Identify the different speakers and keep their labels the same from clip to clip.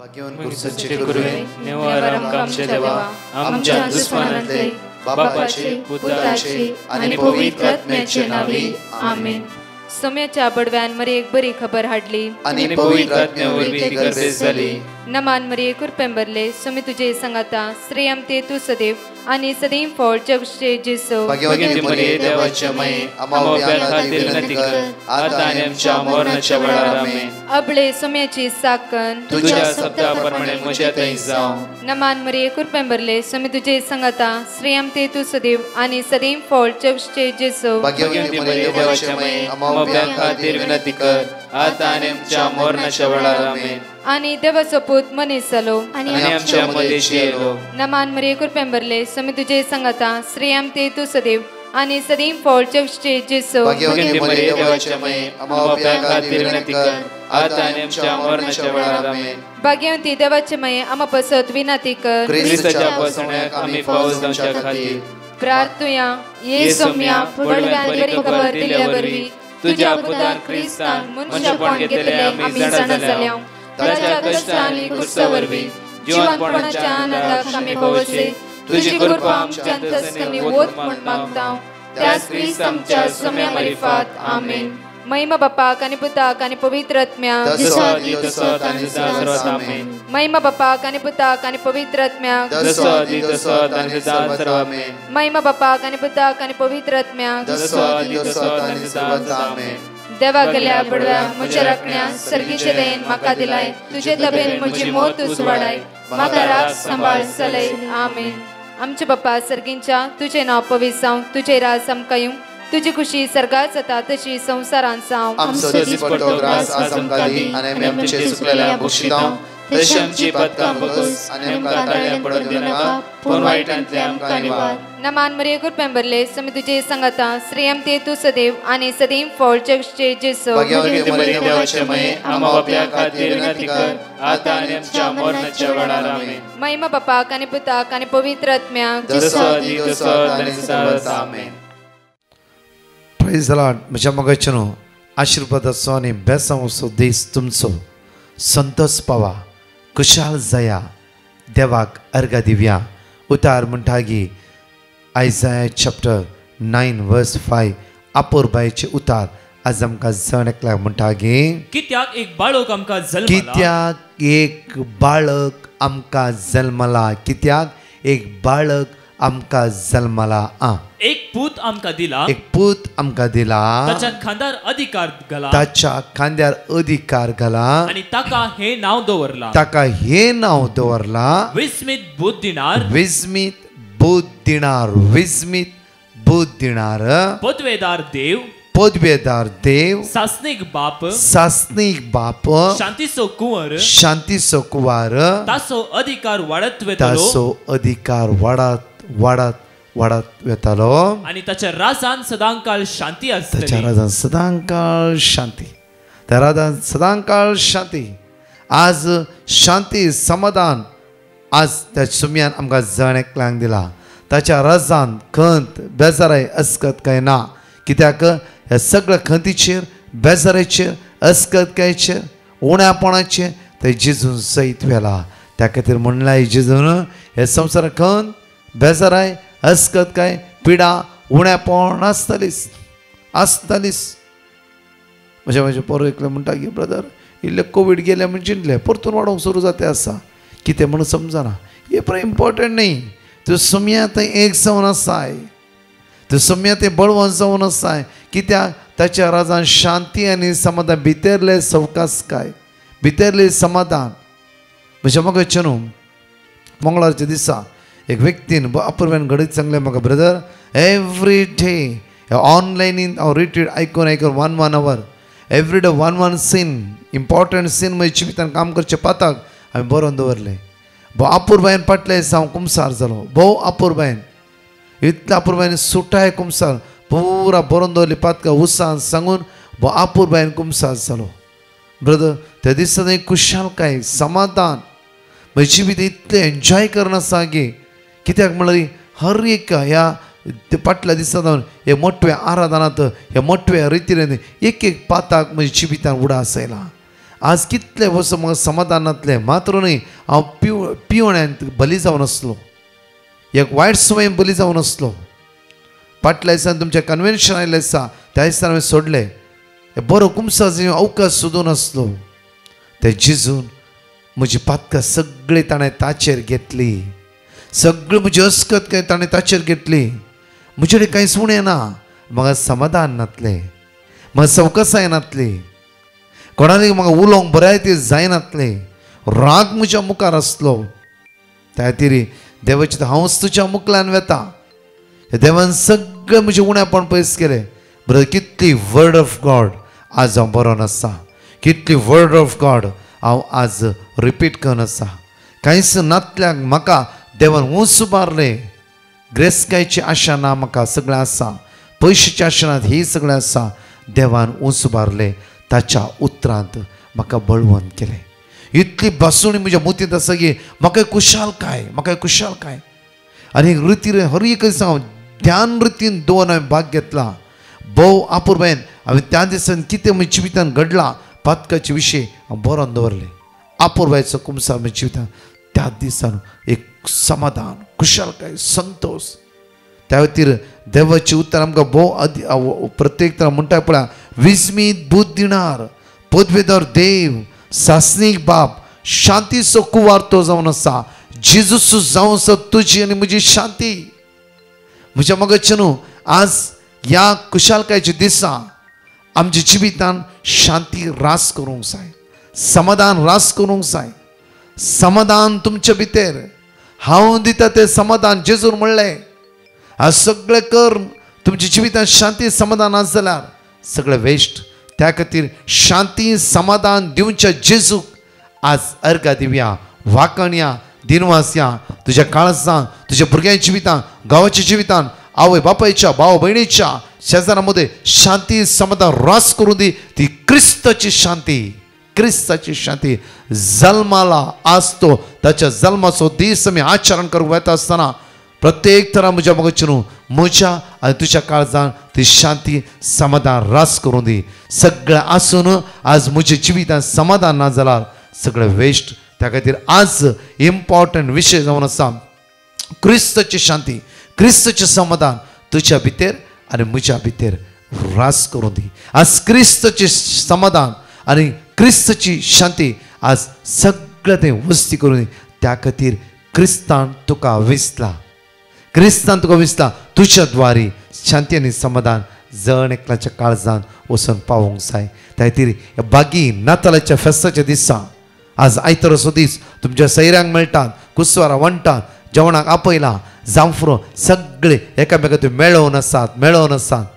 Speaker 1: सच्चे गुरुवे नेवारम आमचे देवा आमच्या दुश्मनांतले बापाचे पुत्राचे आणि पवित्र आत्म्याचे नावे आमेन.
Speaker 2: सोम्याच्या बडव्यान मरी एक बरी खबर हाडली
Speaker 1: आणि पवित्र आत्म्यावरवी गर्दी झाली.
Speaker 2: नमान मरी कुरपेंबरले सोमी तुझे संगाता श्रेयम ते तू सदैव आणि सदैव फळ जगचे जेसो.
Speaker 1: भाग्यवती मरिये देवाच्या माये आम्हा खातीर विनंती कर आता आणि आमच्या मरणाच्या वेळार आमेन.
Speaker 2: अबळे सोम्याची साकन
Speaker 1: तुझ्या शब्दाप्रमाणे म्हज्या थंय जावं.
Speaker 2: नमान मरी कुरपेंबरले सोमी तुझे संगाता श्रेयम ते तू सदैव आणि सदैव फळ जगचे जेसो.
Speaker 1: भाग्यवती मरिये देवाच्या माये आम्हा खातीर विनंती कर आता आणि आमच्या मरणाच्या वेळार आमेन.
Speaker 2: आणि देवाचो पूत मनीस जालो
Speaker 1: आणि आमच्या मध्येशी येलो.
Speaker 2: नमान मरी कुरपेंबरले सोमी तुझे संगाता श्रेयम ते तू सदैव आणि सदैव फळ जगचे जेसो.
Speaker 1: भाग्यवती मरिये देवाच्या माये आम्हा खातीर विनंती कर आता आणि आमच्या मरणाच्या वेळार आमेन.
Speaker 2: भाग्यवती देवाचे माये आम्हा पसत विनंती कर
Speaker 1: ख्रिस्ताच्या पसण्याक आम्ही पावस जावच्या खातीर
Speaker 2: प्रार्थुया. ये सोम्या बडव्यान बरी खबर दिल्यावरवी तुझ्या पुतान ख्रिस्तान मनशापण घेतले आम्ही जाणा जाल्या. ताच्या कष्टांनी क्रुसावरवी जीवनपणाच्या आनंदाक आम्ही पावसे. तुझी कृपा आमच्या अंतस्करणी वोत म्हण मागता त्याच ख्रिस्त आमच्या सोम्या मार्फत आमेन. महिमा बापाक आणि पुताक आणि पवित्र आत्म्याक महिमा बापाक आणि पुताक आणि पवित्र आत्म्याक महिमा बापाक आणि पुताक आणि पवित्र आत्म्याक. देवा गेल्या बडव्या म्हज्या राखण्या सर्गीचे देन म्हाका दिलाय. तुझे तबेन म्हजी मोत उसवाडाय म्हाका राख सांबाळ चलय आमेन. आमचे बाप्पा सर्गींच्या तुझे नाव पवित्र जावं. तुझे राज आमकां येवं. तुझी खुशी सर्गात जाता तशी संसारांत जावं.
Speaker 1: आमचो दिसपट्टो ग्रास आज आमकां दी आनी आमी आमचे सुकलेल्या बक्षितांव तशी आमची पदकां बगस आनी आमकां ताळ्यां पडोवन दिनाका पूण वायटांतले आमकां निवार.
Speaker 2: नमान मरिये कुरपेंबरले सोमी तुझे संगाता श्रेयम ते तू सदैव आणि सदैव फळ जगचे जेसो.
Speaker 1: भाग्यवती मरिये देवाचे माये आम्हा बाप्या खातीर विनंती कर आता आनी आमच्या मरणाच्या वेळार आमेन.
Speaker 2: महिमा बापाक आणि पुताक आणि पवित्र आत्म्याक
Speaker 1: आमेन.
Speaker 3: Praise the Lord. म्हज्या मोगाचेनो आशिर्वादाचो आनी बेसांवचो दीस तुमचो संतोष पावा खुशाल जाया. देवाक अर्घा दिवया. उतार म्हणटागी आयझाया चॅप्टर 9 वर्स 5 आपोरबायेचे उतार आज आमकां जण एकल्याक म्हणटागी
Speaker 4: कित्याक एक बाळक आमकां जल्मला.
Speaker 3: कित्याक एक बाळक आमकां जल्मला. कित्याक एक बाळक आमकां जल्मला.
Speaker 4: एक पूत आमकां दिला.
Speaker 3: एक पूत आमकां दिला.
Speaker 4: ताच्या खांद्यार अधिकार घाला.
Speaker 3: ताच्या खांद्यार अधिकार घाला.
Speaker 4: आणि ताका हे नाव दवरला.
Speaker 3: ताका हे नाव दवरला
Speaker 4: विस्मित बुद्ध दिनार.
Speaker 3: विस्मित बुद्ध दिनार. विस्मित बुद्ध दिनार.
Speaker 4: पदवेदार देव.
Speaker 3: पदवेदार देव.
Speaker 4: सासनिक बाप.
Speaker 3: सासनिक बाप.
Speaker 4: शांतीचो कुंवर.
Speaker 3: शांतीचो कुंवर.
Speaker 4: ताचो अधिकार वाडत वेतलो.
Speaker 3: ताचो अधिकार वाडत वाडत वाडत वेतालो.
Speaker 4: आणि ताच्या राजान सदांकाळ शांती आसतली.
Speaker 3: ताच्या राजान सदांकाळ शांती. त्या राजान सदांकाळ शांती. आज शांती समाधान आज त्या सुम्यान आमकां जण एकल्यांक दिला. ताच्या राजान खंत बेजाराय अस्कत काय ना. कित्याक ह्या सगळ्या खंतीचेर बेजारेचेर अस्कतकायचेर उण्यापणाचेर ते जेजून सयत वेला. त्या खातीर म्हणलां जेजून हे संवसाराक खंत बेजाराय अस्कत काय पिडा उण्यापण आसतलीच आसतलीच. म्हजे पोरो एकले म्हणटा की ब्रदर इल्ले कोवीड गेले म्हण चिंतले परतून वाडोवंक सुरू जाते आसा. कितें म्हणून समजना. हे पण इम्पॉर्टंट न्ही. तूं सुम्या थंय एक जावन आसाय. तूं सुम्या थंय बळवंत जावन आसाय. कित्याक ताच्या राजान शांती आनी समाधान भितरले सवकासकाय भितरले समाधान. म्हज्या मोगाचें न्हू मंगळारच्या दिसा एक व्यक्तीन अपूर्व्यान घडीत सांगलें म्हाका ब्रदर एवरी डे ऑनलायनीन हांव रिट्रीट आयकून 1 hour every day 1 scene important scene म्हज्या जिवितान काम करचें पाताक हांवें बरोवन दवरलें. भोव अपूर्बायेन पाटले हांव कुमसार जालो. भोव अपूर्बायेन इतल्या अपूर्बायेन सुटाय कुमसार पुरा बरोवन दवरली पातका उत्साहान सांगून भोव अपूर्बायेन कुमसार जालो. ब्रदर त्या दिसा खुशालकाय समाधान म्हजें जिवीत इतलें एन्जॉय करना आसा गे. कित्याक म्हळ्यार हर एक ह्या फाटल्या दिसा जावन हे मोठ्या आराधनांत हे मोठ्या रितीन एक एक पाताक म्हज्या जिवितान उडा आसयला. आज कितले वर्स म्हाका समाधानांतले मात्र न्ही हांव पिवण्यात बली जावन आसलो, एक वायट संवयेन बली जावन आसलो. फाटल्या दिसान तुमच्या कन्वेन्शन आयिल्लें आसा त्या दिसान हांवें सोडलें. बरो कुमसाचो अवकाश सोदून आसलो. ते जिजून म्हजी पातकां सगळीं ताणें ताचेर घेतली. सगळी म्हजी अस्कत काय ताणें ताचेर घेतली. म्हजे कडेन कांयच उणें ना. म्हाका समाधान नातलें, म्हाका सवकासाय नातली, कोणाली म्हाका उलोवंक बऱ्याय जायनातलें. राग म्हज्या मुखार आसलो. त्या खातीर देवाचे हांव तुज्या मुखल्यान वेता. देवान सगळें म्हजें उणेपण पयस केलें. ब्रदर, कितली वर्ड ऑफ गॉड आज हांव बरोवन आसा, कितली वर्ड ऑफ गॉड हांव आज रिपीट करून आसा. कांयच नातल्याक म्हाका देवान ऊंच उबारलें. ग्रेस्कायची आशा ना म्हाका, सगळें आसा. पयशाची आशा ना, ही सगळें आसा. देवान ऊंच उबारलें. ताच्या उतरांत म्हाका बळवंत केलें. इतली बासुणी म्हज्या मुतींत आसा की म्हाका कुशालकाय. आनी रितीन हर एक दिसा हांव ध्यान रितीन दोन हांवें भाग घेतला. भोव आपुरबायेन हांवें त्या दिसान कितें म्हज्या जिवितान घडलां पातकाचे विशयी हांव बरोवन दवरलें. आपुरबायेचो कुमसा म्हज्या जिवितान त्या दिसान एक समाधान, कुशालकाय, संतोष. त्या खातीर देवाचें उतर आमकां भोव प्रत्येक तरां म्हणटा पळय, विस्मीत बूद दिणार, पदवेदार देव, सासनीक बाप, शांतीचो कुवार तो जावन आसा. जेजूस जावन आसा तुजी आनी म्हजी शांती. म्हज्या मोगाचे न्हू, आज ह्या कुशालकायच्या दिसा आमच्या जिवितान शांती रास करूंक जाय, समाधान रास करूंक जाय. समाधान तुमच्या भितर हांव दिता तें समाधान जेजून म्हणलें. आज सगळें कर, तुमच्या जिवितान शांती समाधान आस जाल्यार सगळें वेस्ट. त्या खातीर शांती समाधान दिवच्या जेजूक आज अर्घ दिवया, वाकणया, दिनवास या. तुज्या काळजांत, तुज्या भुरग्यांच्या जिवितान, गांवाच्या जिवितान, आवय बापायच्या, भाव भयणीच्या, शेजारामध्ये शांती समाधान रास करून दी. ती क्रिस्ताची शांती जल्माला आसतो. ताच्या जल्माचो दीस आमी आचरण करूंक वता आसतना प्रत्येक तरा म्हज्या मोगाची न्हू, म्हज्या आनी तुज्या काळजांत ती शांती समाधान रास करून दी. सगळें आसून आज म्हज्या जिवितांत समाधान ना जाल्यार सगळें वेस्ट. त्या खातीर आज इम्पॉर्टंट विशय जावन आसा क्रिस्ताची शांती, क्रिस्ताचें समाधान तुज्या भितर आनी म्हज्या भितर रास करून दी. आज क्रिस्ताचें समाधान आनी क्रिस्ताची शांती आज सगळें तें वस्ती करून दी. त्या खातीर क्रिस्तान तुका विसला, तुज्या द्वारी शांती आनी समाधान जण एकल्याच्या काळजांत वचून पावोंक जाय. त्या खातीर बागी नातालाच्या फेस्ताच्या दिसा आज आयतारचो दीस तुमच्या सैऱ्यांक मेळटात, कुसवारां वणटात, जेवणाक आपयलां, जांफरो सगळे एकामेकांत मेळोवन आसात.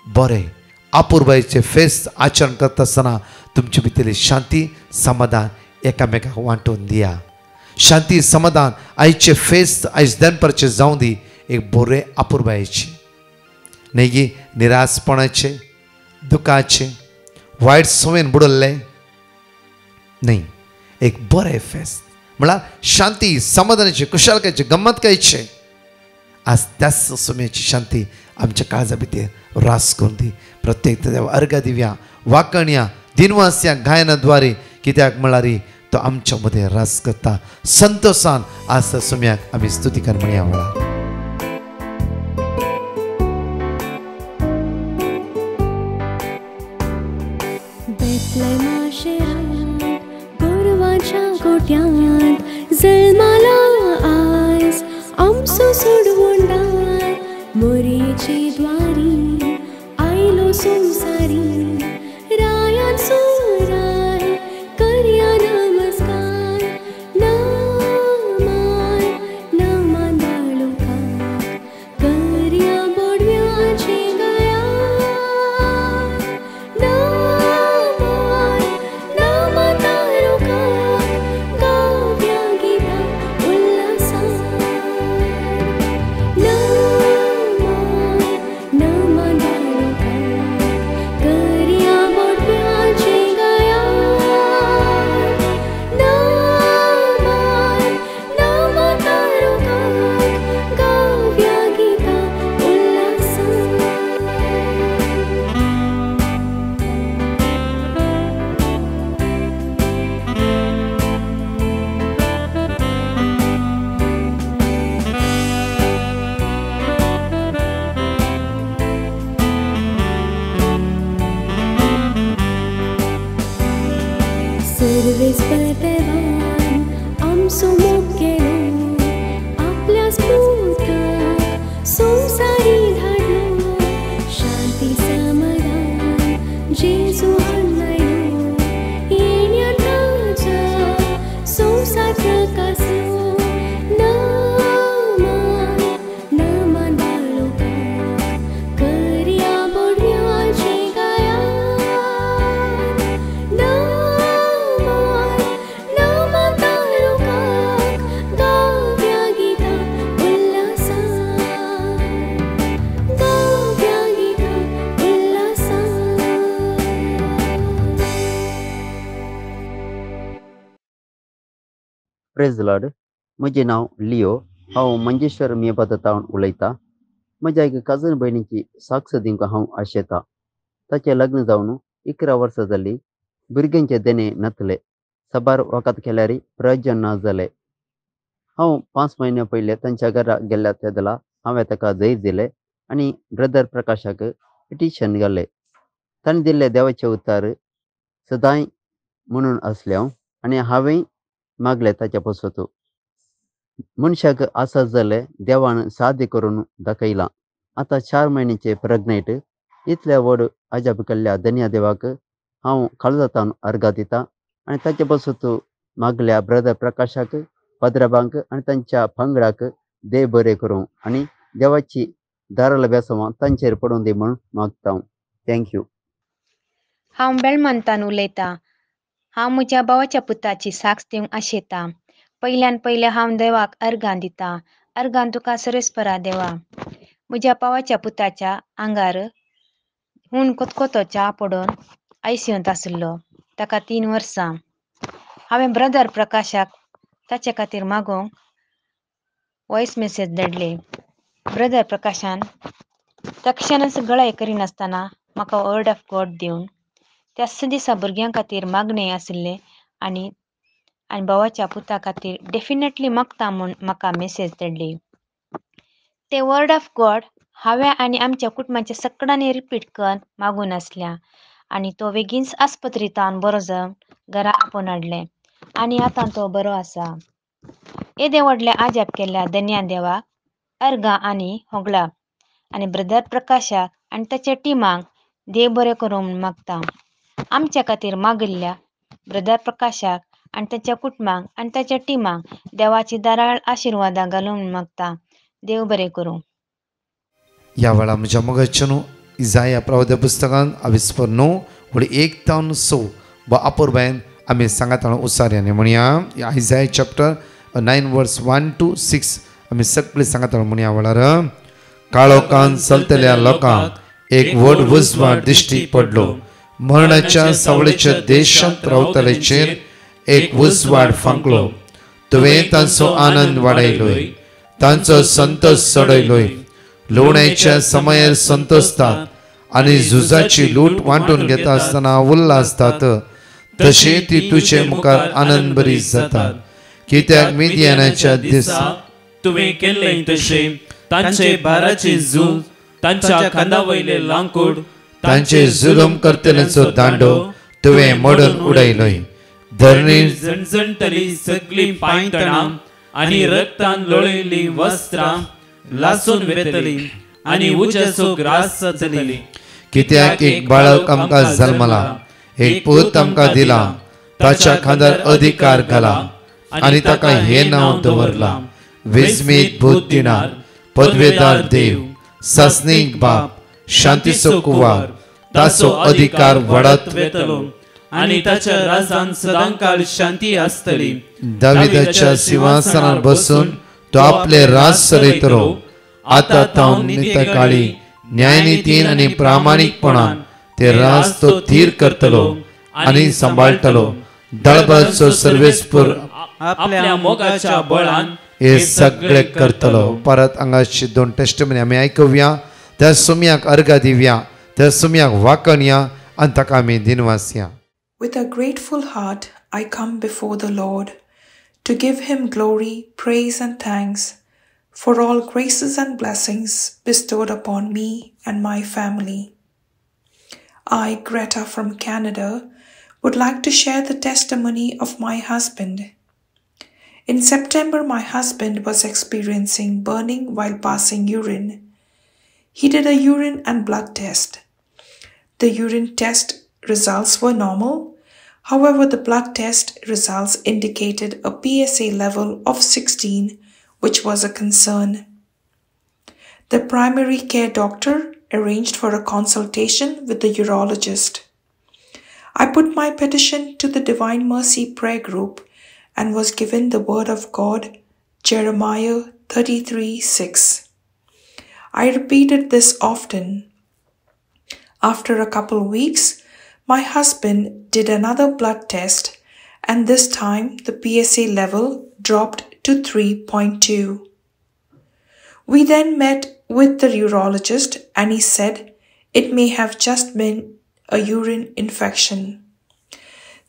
Speaker 3: बरें आपुरबायेचे फेस्त आचरण करता आसतना तुमचे भितरली शांती समाधान एकामेकाक वांटून दिया. शांती समाधान आयचे फेस्त आयज दनपारचे जावं दी एक बरे आपुरबायेचे, न्ही निरासपणाचे, दुखाचे, वायट संवेन बुडल्ले न्ही, एक बरें फेस्त म्हळ्यार शांती समाधानाचे, कुशालकायेचे, गंमतकायेचे. आज त्याच सोम्याची शांती आमच्या काळजा भितर रास करून दी. प्रत्येक देव अर्घ दिवया, वाकणया, दिनवास या गायनाद्वारे. कित्याक म्हळ्यार तो आमच्या मध्ये रास करता. संतोषान आज सोम्याक आमी स्तुतिकार म्हणया. म्हळ्यार
Speaker 5: जल्माला आज आमचो सोडवोंडार, मोरयेची द्वारी आयलो संवसारी. रायांचो राय करया नमस्कार, नामान धाडू संसारी धाडलो शांती समाधान जेजू हाडलो येण्यान राजा संसार प्रकाशलो नामान नामान बाळोकाक करया बडव्याचे गायन नामान नामान बाळोकाक गाव्या गितां उल्हासान गाव्या गितां उल्हासान.
Speaker 6: Praise Lord. म्हजें नांव लिओ. हांव मंजेश्वर मेबादांतावन उलयतां. म्हज्या एका काजन भयणीची साक्ष दिवंक हांव आशेतां. ताचें लग्न जावन 11 वर्सां जालीं. भुरग्यांचे देणे नातले. साबार वखद केल्यारय प्रयोजन ना जालें. हांव 5 म्हयने पयलीं तांच्या घरा गेल्ल्या तेदला हांवें ताका धैर्य दिलें आनी ब्रदर प्रकाशाक पिटिशन घालें. ताणें दिल्लें देवाचें उतर सदांय म्हणून आसलें आनी हांवें मागलें ताचे पासत. मनशाक आसा जाल्यार देवान साध्य करून दाखयलां. आतां 4 म्हयन्याचे प्रेग्नेंट. इतल्या व्हड अजाप केल्ल्या धन्य देवाक हांव काळजांतल्यान अर्घा दितां आनी ताचे पासत मागल्या ब्रदर प्रकाशाक, पद्राबांक आनी तांच्या पंगडाक देव बरें करूं आनी देवाची दाराला बेसांवां तांचेर पडूं दी म्हूण मागतां. थँक्यू.
Speaker 7: हांव बेळमंतान उलयतां. हांव म्हज्या भावाच्या पुताची साक्ष दिवंक आशेतां. पयल्यान पयलें हांव देवाक अर्घां दितां. अर्घान तुका सरेस्परा देवा. म्हज्या भावाच्या पुताच्या आंगार हून कोतकोतोच्या पडून आयसीयूंत आसलो. ताका 3 वर्सां. हांवें ब्रदर प्रकाशाक ताचे खातीर मागूंक वॉयस मेसेज धाडली. ब्रदर प्रकाशान तक्षणच गळाय करिनासतना म्हाका वर्ड ऑफ गॉड दिवन त्या दिसा भुरग्यां खातीर मागणें आशिल्लें आनी भावाच्या पुता खातीर डेफिनेटली मागता म्हूण म्हाका मेसेज धाडली. ते वर्ड ऑफ गॉड हांवें आनी आमच्या कुटुंबाच्या सगळ्यांनी रिपीट करून मागून आसल्या आनी तो बेगीनच आस्पत्रींतान बरो जावन घरा आपोवन हाडलें आनी आतां तो बरो आसा. येदे व्हडले आजाप केल्ल्या धन्या देवाक अर्घा आनी होगळा आनी ब्रदर प्रकाशाक आनी ताच्या टिमाक देव बरें करूं म्हूण मागता. आमच्या खातीर मागिल्ल्या ब्रदर प्रकाशाक आनी ताच्या कुटुंबाक आनी ताच्या टिमाक देवाची दाराळ आशिर्वादां घालूं म्हूण मागता. देव बरें करूं.
Speaker 3: ह्या वेळा म्हज्या मोगाच्या न्हू इजाया प्रवाद पुस्तकान आविस्पर 9 वडी 1 तावन 6 व अपूर्बायन आमी सांगात उसाऱ्याने म्हणया. इजाया चॅप्टर 9 वर्स 1 to 6 आमी सगळे सांगात म्हणया. वेळार काळोखान चलतल्या लोकांक एक व्हड उजवाड दिश्टी पडलो. मरणाच्या सावळेच्या देशांत रावतलेचेर एक उजवाड फांकलो. तुवें तांचो आनंद वाडयलोय, तांचो संतोष चडयलोय. लोण्याच्या समयार संतोषतात आनी झुजाची लूट वांटून घेता आसतना उल्हासतात. तशें ती तुजे मुखार आनंद बरी जातात. कित्याक मिद्यानाच्या दिसा
Speaker 4: तुवें केल्लें तशें तांचे भाराची झूज, तांच्या खांदा वयले लांकूड,
Speaker 3: तांचे जुलूम करतलेचो दांडो तुवें मोडून उडयलोय. धरणी
Speaker 4: झणझणतली सगळी पांयतणां आनी रक्तान लोळयली वस्त्रां लासून वेतली आनी उज्याचो ग्रास जातली.
Speaker 3: कित्याक एक बाळक आमकां जल्मला, एक पूत आमकां दिला. ताच्या खांदार अधिकार घाला आनी ताका हें नांव दवरलां, विस्मीत भूत दिनार, पदवेदार देव, सस्नीक बाप, शांतीचो कुवार. ताचो अधिकार वाडत
Speaker 4: वेतलो आनी ताच्या राजान सदांकाळ शांती आसतली.
Speaker 3: दाविदाच्या सिंहासनार बसून तो आपले राज चलयतलो. आतां तांव नित्यकाळी न्यायनितीन आनी प्रामाणीकपणान ते राज तो थीर करतलो आनी सांबाळटलो. दळबाचो सर्वेस्पूर
Speaker 4: आपल्या मोगाच्या बळान
Speaker 3: हे सगळे करतलो. परत हांगाची 2 टेस्टमनी आमी आयकुया. त्या सुमयाक अर्घा दिवया, त्या सुमयाक वाकणया आनी ताका आमी दिनवासया.
Speaker 8: With a grateful heart, I come before the Lord to give him glory, praise, and thanks for all graces and blessings bestowed upon me and my family. I, Greta from Canada, would like to share the testimony of my husband. In September, my husband was experiencing burning while passing urine. He did a urine and blood test. The urine test results were normal. However, the blood test results indicated a PSA level of 16, which was a concern. The primary care doctor arranged for a consultation with the urologist. I put my petition to the Divine Mercy Prayer Group and was given the Word of God, Jeremiah 33:6. I repeated this often. After a couple weeks, my husband did another blood test, and this time the PSA level dropped to 3.2. We then met with the urologist and he said it may have just been a urine infection.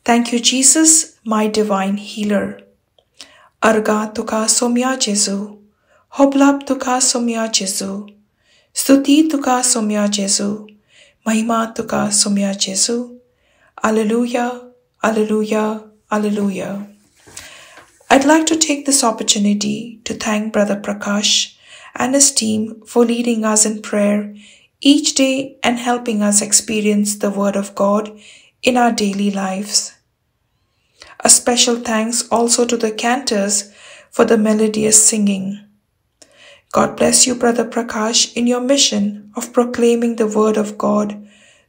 Speaker 8: Thank you, Jesus, my divine healer. Arga tuka somya Jesu. Hoblab tuka somya Jesu. Stuti tuka somya Jesu. Mahima tuka somya Jesu. Alleluia, alleluia, alleluia. I'd like to take this opportunity to thank Brother Prakash and his team for leading us in prayer each day and helping us experience the Word of God in our daily lives. A special thanks also to the cantors for the melodious singing. God bless you, Brother Prakash, in your mission of proclaiming the Word of God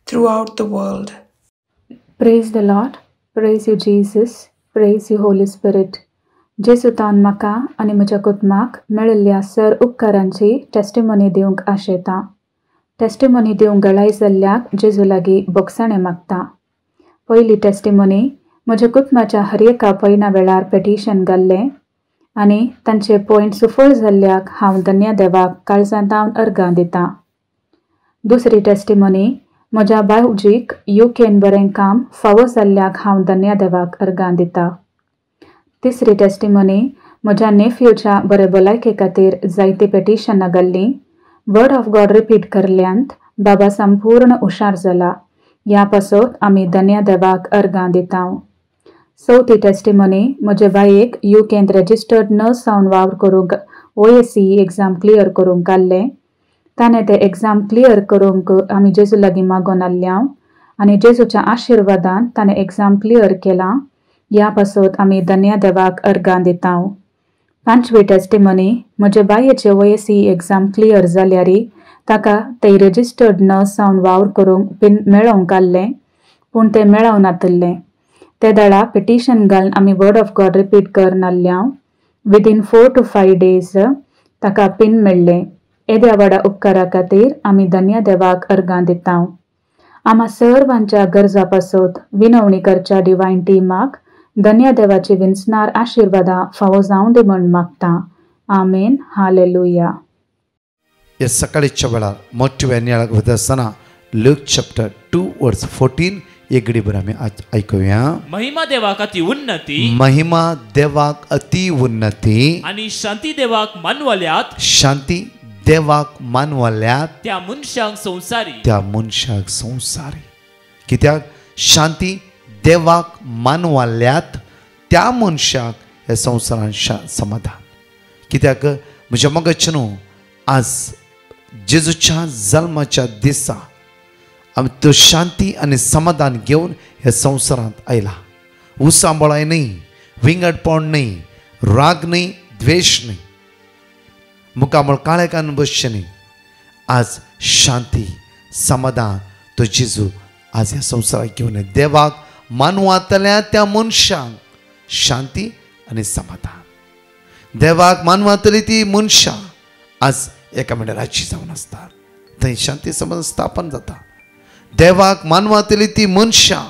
Speaker 8: throughout the world.
Speaker 9: Praise the Lord. Praise you, Jesus. Praise you, Holy Spirit. जेसुतान म्हाका आनी म्हज्या कुटुंबाक मेळिल्ल्या sir उपकारांची testimony दिवंक आशेता. Testimony दिवंक गळाय जाल्ल्याक जेजू लागीं बोगसाणें मागता. पयली टेस्टिमोनी म्हज्या कुटुंबाच्या हर एका पयना वेळार पेटिशन घाल्लें आनी तांचे पॉयंट सुफळ जाल्ल्याक हांव धन्यदेवाक काळजांतावन अर्गां दितां. दुसरी टेस्टिमोनी म्हज्या बावजीक UKन बरें काम फावो जाल्ल्याक हांव धन्यदेवाक अर्गां दितां. तिसरी टेस्टिमोनी म्हज्या नेफ्यूच्या बरे भलायके खातीर जायती पेटिशनां घाल्लीं. वर्ड ऑफ गॉड रिपीट करल्यांत बाबा संपूर्ण हुशार जाला. ह्या पासत आमी धन्यदेवाक अर्गां दितां. चवथी टेस्टिमोनी म्हजे बायेक UKन रजिस्टर्ड नर्स जावन वावर करूंक OSCE एग्जाम क्लियर करूंक घाल्लें. ताणें तें एग्जाम क्लियर करूंक आमी जेजू लागीं मागोन आयल्यां आनी जेजूच्या आशिर्वादान ताणें एग्जाम क्लियर केलां. ह्या पासत आमी धन्यदेवाक अर्गां दितां. पांचवी टेस्टिमोनी म्हजे बायेचे OSCE एग्जाम क्लियर जाल्यारी ताका ते रजिस्टर्ड नर्स जावन वावर करूंक पिन मेळोवंक घाल्लें पूण तें मेळोवन नातल्लें. ते दाडा पेटिशन घालून आमी वर्ड ऑफ गॉड रिपीट करन आयल्यां. विदीन 4 to 5 days ताका पिन मेळ्ळें. येद्या व्हडा उपकारा खातीर आमी धन्यदेवाक अर्गां दितां. आम्हा सर्वांच्या गरजा पासत विनवणी करच्या डिवायन टिमाक धन्यदेवाची विंचणार आशिर्वादां फावो जावं दी म्हूण मागतां. आमेन. हालेलुया.
Speaker 3: या सकाळीच्या वेळार मोठ्या वेन्याळाक वता आसतना लूक चॅप्टर 2 वर्स 14 एक घडी भर आमी आयकुया.
Speaker 4: महिमा देवाक अति उन्नती,
Speaker 3: महिमा देवाक अति उन्नती
Speaker 4: आणि शांती देवाक मानवल्यात,
Speaker 3: शांती देवाक मानवल्यात
Speaker 4: त्या मनशांक संसारी,
Speaker 3: त्या मनशाक संसारी. कित्याक शांती देवाक मानवल्यात त्या मनशाक ह्या संवसारान समाधान. कित्याक म्हज्या मोगाचे न्हू आज जेजूच्या जल्माच्या दिसा आमी तो शांती आनी समाधान घेवन ह्या संवसारांत आयला. उसांबळाय न्ही, विंगडपण न्ही, राग न्ही, द्वेष न्ही, मुखामळ काळेकान बसचें न्ही. आज शांती समाधान तो जेजू आज ह्या संवसाराक घेवन देवाक मानवातल्या त्या मनशांक शांती आनी समाधान. देवाक मानवातली ती मनशां आज एका मेळार राजी जावन आसतात. थंय शांती समाधान स्थापन जाता. देवाक मानवातली ती मनशां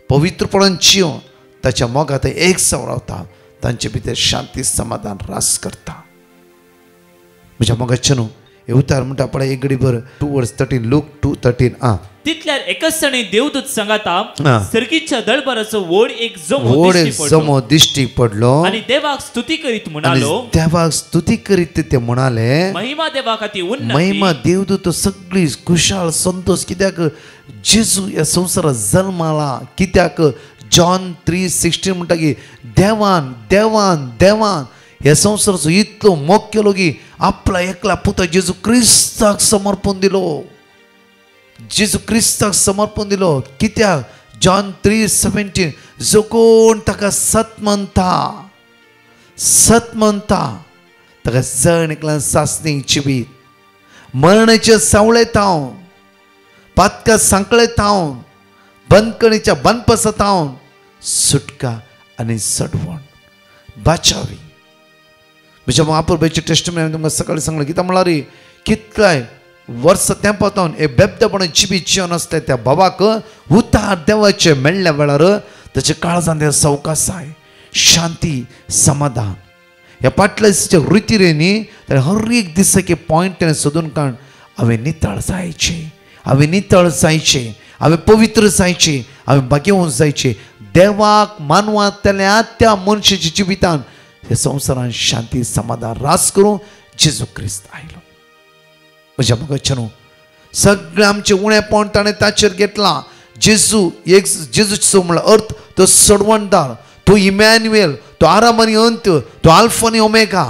Speaker 3: पवित्रपणान जिवन ताच्या मोगात एक रावता. तांचे भितर शांती समाधान रास करता. म्हज्या मोगाचे न्हू हे उतार म्हणटा पळय एक घडी भर 2 वर्स 13 लूक 2:13.
Speaker 4: तितल्यार एकच सणी देवदूत सांगता सर्गीच्या दळबराचो व्हड एक जमो
Speaker 3: दिश्टी पडलो
Speaker 4: आणि देवाक स्तुती करीत म्हणालो.
Speaker 3: देवाक स्तुती करीत ते म्हणाले
Speaker 4: महिमा देवाक अति उन्नती,
Speaker 3: महिमा देवदूत सगळी खुशाल संतोष. कित्याक जेजू ह्या संवसारात जल्माला. कित्याक जॉन 3:16 म्हणटा की देवान देवान देवान ह्या संवसाराचो इतलो मोग केलो की आपला एकला पुता जेजू क्रिस्ताक समर्पण दिलो. जेजू क्रिस्ताक समर्पण दिलो. कित्याक जॉन 3:17 जो कोण ताका सत म्हणटा ताका जण एकल्यान सासणी जिवीत, मरणाच्या सावळेतावन, पातका सांकळेतावन, बंदकणीच्या बनपसतावन सुटका आनी सडवण बाचावी. म्हज्या महापुरबाची टेस्टमनी हांवें तुमकां सकाळीं सांगलें. कित्याक म्हळ्यार कितलाय वर्स तेंपातावन हे बेबदेपणां जिवीत जिवन आसता त्या बाबाक उतार देवाचे मेळ्ळ्या वेळार ताच्या काळजांत सवकासाय, शांती, समाधान ह्या फाटल्या दिसाच्या रितीरेनी हर एक दिसाचे पॉयंट सोदून काडून हांवें नितळ जायचें, हांवें पवित्र जायचें, हांवें बागेवूंक जायचें. देवाक मानवांतल्या त्या मनशाच्या जिवितान ह्या संवसारान शांती समाधान रास करूं जेजू क्रिस्त आयलो. म्हज्या मगच्यानो सगळे आमचे उणे पॉयंट ताणें ताचेर घेतला. जेजूचो म्हळ्यार अर्थ तो सडवणदार, तो इमॅन्युएल, तो आराम आनी अंत, तो आल्फा आनी ओमेगा,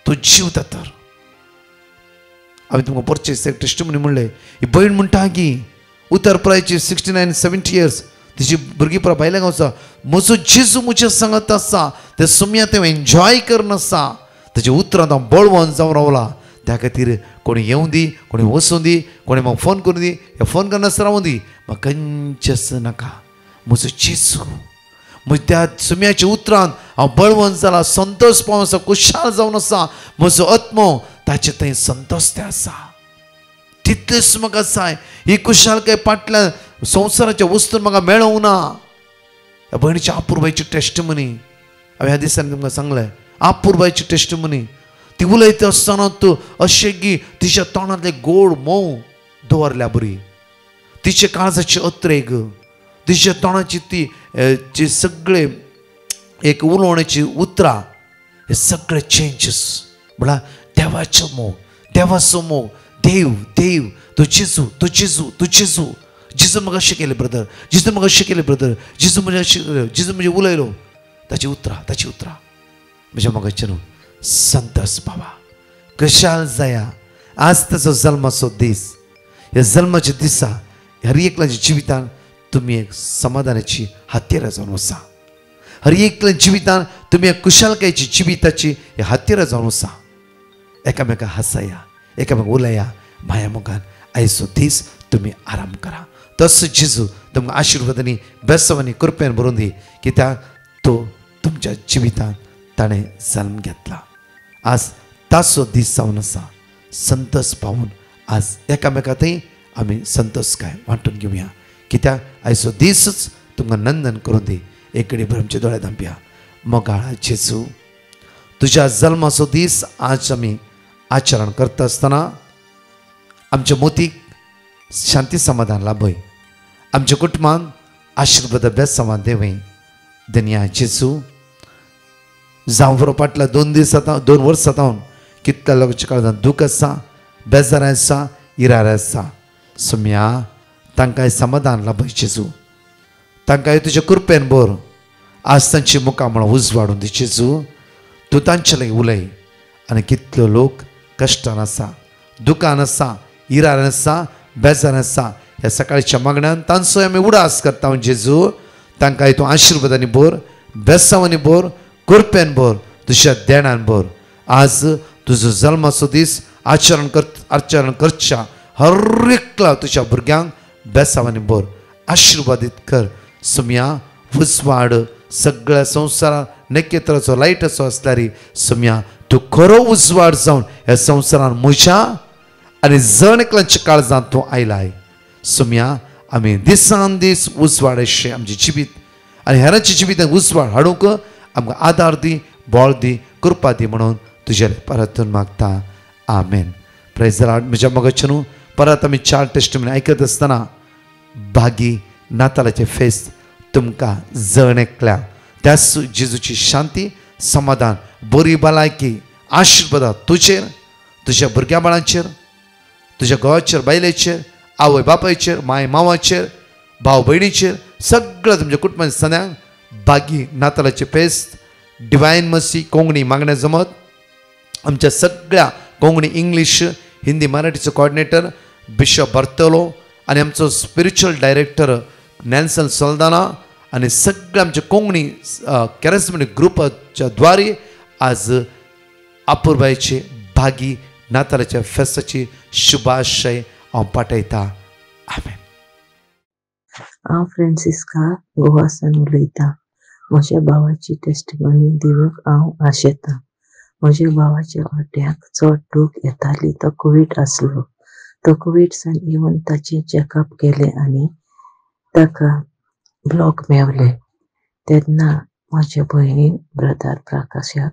Speaker 3: तो जीवदातार. हांवें तुमकां परचेस एक टेस्टिमनी म्हणलें. ही भयण म्हणटा की उत्तर प्रदेशची 69-70 years तिची भुरगीं पळय भायल्या गांवचा. म्हजो जेजू म्हज्या सांगत आसा, ते सुमयात हांव एन्जॉय करनासा. ताच्या उतरांत हांव बळवंत जावन रावला. त्या खातीर कोणी येवं दी, कोणी वचूं दी, कोणी म्हाका फोन करूं दी, हे फोन करनासतना रावूं दी, म्हाका खंयचेच नाका. म्हजो जेजू म्हज्या त्या सुमयाच्या उतरांत हांव बळवंत जाला, संतोश पावून आसा, खुशाल जावन आसा. म्हजो आत्मो ताचे थंय संतोश्ट आसा. तितलेंच म्हाका जाय. ही खुशालकाय फाटल्या संवसाराच्या वस्तून म्हाका मेळोंक ना. ह्या भयणीची आपुरबायची टेस्टमनी हांवें ह्या दिसांनी तुमकां सांगलें. आपुरबायची टेस्टमनी ती उलयता आसतना अशें की तिच्या तोंडांतले गोड मोव दवरल्या बरी. तिचे काळजाची अत्रेग, तिच्या तोंडाची ती सगळे एक उलोवण्याची उतरां, हे सगळे चेंजीस म्हळ्यार देवाचो मोव, देवाचो मोव. देव देव, तो जेजू, तो जेजू, तो जेजू. जेजू म्हाका अशें केलें ब्रदर, जेजू म्हाका अशें केलें ब्रदर, जेजू म्हणजे अशें केलें, जेजू म्हणजे उलयलो. ताची उतरां म्हज्या मोगाचेर संतोश बाबा कशाल जाया. आज ताचो जल्माचो दीस. ह्या जल्माच्या दिसा हर एकल्याच्या जिवितान तुमी एक समाधानाची हात्यारां जावन वचा. हर एकल्या जिवितान तुमी एक कुशलकायेची जिविताची हात्यारां जावन वचा. एकामेका हांसया, एकामेका उलया, माया मोगान आयचो दीस तुमी आराम करा. तसो जेजू तुमकां आशिर्वादांनी बेसवांनी कृपेन भरून दी. कित्याक तो तुमच्या जिवितान ताणें जल्म घेतला. आज ताचो दीस जावन आसा. संतोश पावून आज एकामेका थंय आमी संतोषकाय वांटून घेवया. कित्याक आयचो दीसच तुमकां नंदन करून दी. एक घडी भर आमचे दोळे धांपया. मोगाळा जेजू, तुज्या जल्माचो दीस आज आमी आचरण करता आसतना आमच्या मोतीक शांती समाधान लाभय. आमच्या कुटुंबान आशिर्वाद बेसवान देवय. धन्या जेजू. जावं बरो फाटल्या 2 वर्सां जावन कितल्या लोकांच्या काळजांत दूख आसा, बेजार आसा, इरार आसा. सुम्या तांकां समाधान लाभय जेजू. तांकां तुज्या कृपेन भर. आज तांची मुखामळ उजवाडून दी जेजू. तूं तांचे लागीं उलय. आनी कितल्यो लोक कश्टान आसा, दुखान आसा, इरार आसा, बेजार आसा. ह्या सकाळच्या मागण्यांत तांचो आमी उडास करता जेजू. तांकां तूं आशिर्वादांनी भर, बेसांवांनी भर, कृपेन भर, तुज्या देणान भर. आज तुजो जल्माचो दीस आचरण करच्या हर एकल्या तुज्या भुरग्यांक बेसांवांनी भर, आशिर्वादीत कर. सुम्या उजवाड सगळ्या संवसारांत नखेत्राचो लायट असो आसल्यार सुम्या तूं खरो उजवाड जावन ह्या संवसारांत म्हज्या आनी जण एकल्याच्या काळजांत तूं आयलाय. सुम्या आमी दिसान दीस उजवाड अशें आमचें जिवीत आनी हेरांच्या जिवितांत उजवाड हाडूंक आमकां आदार दी, बळ दी, कृपा दी म्हणून तुज्या परतून मागता. आमेन. Praise the Lord. म्हज्या मोगाचेर परत आमी 4 टेस्टिमनी आयकत आसतना भागी नातालाचें फेस्त तुमकां जण एकल्या त्या जेजूची शांती, समाधान, बरी भलायकी, आशिर्वाद तुजेर, तुज्या भुरग्या बाळांचेर, तुज्या घोवाचेर, बायलेचेर, आवय बापायचेर, माय मांवाचेर, भाव भयणीचेर, सगळ्या तुमच्या कुटुंबाच्या सगळ्यांक भागी नातालाचे फेस्त डिवायन मसी कोंकणी मागण्या जमत आमच्या सगळ्या कोंकणी इंग्लिश हिंदी मराठीचो कोऑर्डिनेटर बिशप बर्तोलो आनी आमचो स्पिरिच्युअल डायरेक्टर नॅल्सन सोल्दाना आनी सगळे आमचे कोंकणी कॅरिस्मेटिक ग्रुपाच्या द्वारे आज अपूर्बायेचे भागी नातालाच्या फेस्ताची शुभाशय हांव पाठयता. आमेन.
Speaker 10: हांव फ्रांसिस्का गोवासान उलयतां. म्हज्या भावाची टेस्टिमनी दिवंक हांव आशेतां. म्हज्या भावाच्या हॉट्याक चड दूख येताली तो कोवीड आसलो. तो कोवीड सान येवन ताचें चॅकअप केलें आनी ताका ब्लॉक मेवले. तेन्ना म्हज्या भयणीन ब्रदर प्रकाशाक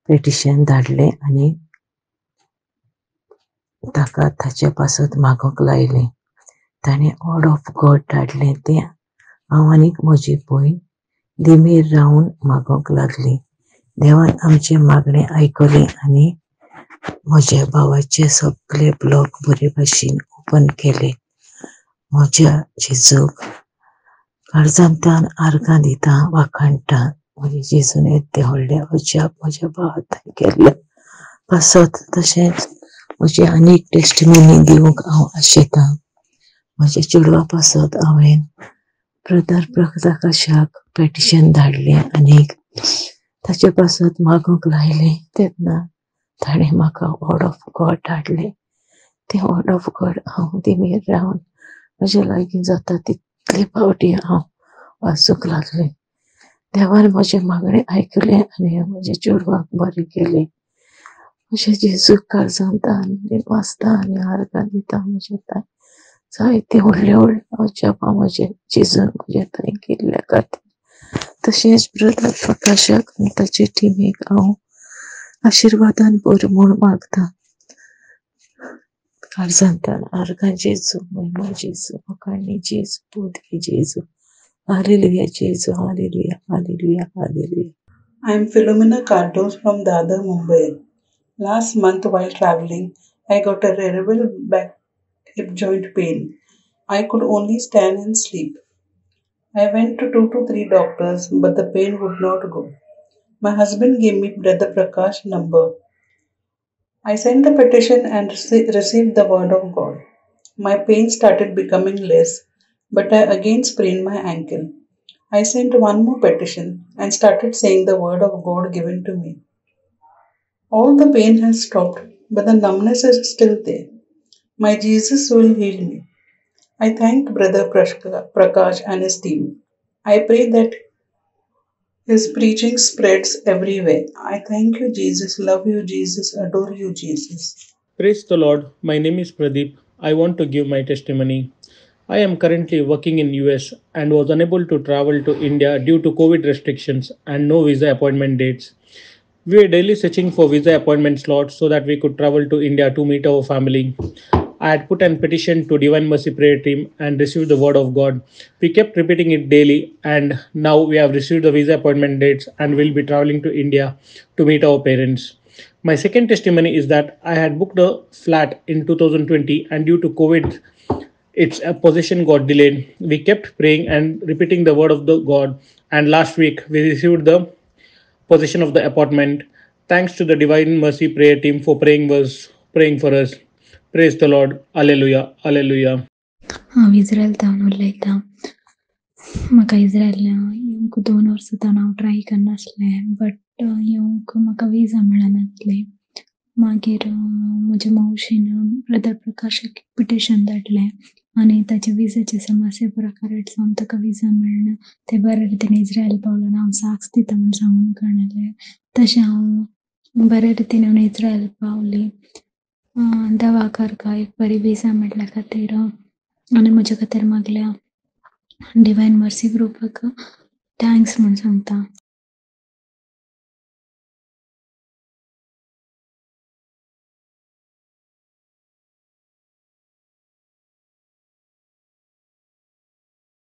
Speaker 10: पेटिशन धाडलें आनी ताका ताचे पासत मागोंक लायलें. ताणें वर्ड ऑफ गॉड धाडलें तें हांव आनीक म्हजी भयण दिमीर रावन मागोंक लागलीं. देवान आमचें मागणें आयकलें आनी म्हज्या भावाचे सगळे ब्लॉक बरे भाशेन ओपन केले. म्हज्या जेजूक काळजांतल्यान आर्गां दितां वाखाणटां. म्हज्या जेजून येते व्हडले अजाप म्हज्या भावान केल्ले पासत. तशेंच म्हजी आनीक टेस्टिमनी दिवंक हांव आशेतां. म्हज्या चेडवा पासत हांवें ब्रदर प्रकाशाक पेटिशन धाडलें आनीक ताचे पासत मागोंक लायलें. तेन्ना ताणें म्हाका वर्ड ऑफ गॉड धाडलें. तें वर्ड ऑफ गॉड हांव दिमीर रावन म्हज्या लागीं जाता तितले फावटी हांव वाचूंक लागलें. देवान म्हजें मागणें आयकलें आनी म्हज्या चेडवाक बरें केलें. म्हज्या जेजूक काळजांतल्यान वाचता आनी आर्गां दिता. म्हज्या ताई जायते व्हडले व्हडले अजापां म्हजे जेजून म्हज्या थंय केल्ल्या खातीर. तशेंच ब्रदर प्रकाशाक आनी ताचे टिमीक हांव आशिर्वादान भर म्हूण मागतां. काळजांतल्यान आर्गां जेजू, महिमा जेजू, वखाणी जेजू, बोदगी जेजू. हालेलुया जेजू, hallelujah, hallelujah, hallelujah.
Speaker 11: I am Philomena Cardos from Dadar, Mumbai. Last month while traveling, I got a terrible back hip joint pain. I could only stand and sleep. I went to 2 to 3 doctors, but the pain would not go. My husband gave me Brother Prakash number. I sent the petition and received the word of God. My pain started becoming less, but I again sprained my ankle. I sent one more petition and started saying the word of God given to me. All the pain has stopped, but the numbness is still there. My Jesus will heal me. I thank Brother Prakash and his team. I pray that his preaching spreads everywhere. I thank you, Jesus. Love you, Jesus. Adore you, Jesus.
Speaker 4: Praise the Lord. My name is Pradeep. I want to give my testimony. I am currently working in US and was unable to travel to India due to COVID restrictions and no visa appointment dates. We were daily searching for visa appointment slots so that we could travel to India to meet our family. I had put a petition to Divine Mercy Prayer Team and received the word of God. We kept repeating it daily and now we have received the visa appointment dates and will be traveling to India to meet our parents. My second testimony is that I had booked a flat in 2020 and due to COVID, its possession got delayed. We kept praying and repeating the word of the God, and last week we received the possession of the apartment. Thanks to the Divine Mercy Prayer Team for praying for us. Praise the Lord. Alleluia. Alleluia.
Speaker 12: हांव इस्रायलांतल्यान उलयतां. म्हाका Israel येवंक 2 वर्सां जावन हांव try करनासलें, but येवंक म्हाका विजा मेळनासलें. मागीर म्हज्या मावशीन ब्रदर प्रकाशाक पिटिशन धाडलें आनी ताचे विजाचे समस्या प्रकारांत जावन ताका विजा मेळना. ते बरे रितीन इस्रायल पावलो आनी हांव साक्ष दिता म्हूण सांगून कळयलें. तशें हांव बरे रितीन येवन इस्रायल पावली. देवाक अर्घ एक बरी विजा मेळ्ळ्या खातीर आनी म्हजे खातीर मागल्या डिवायन मर्सी ग्रुपाक थँक्स म्हूण सांगता.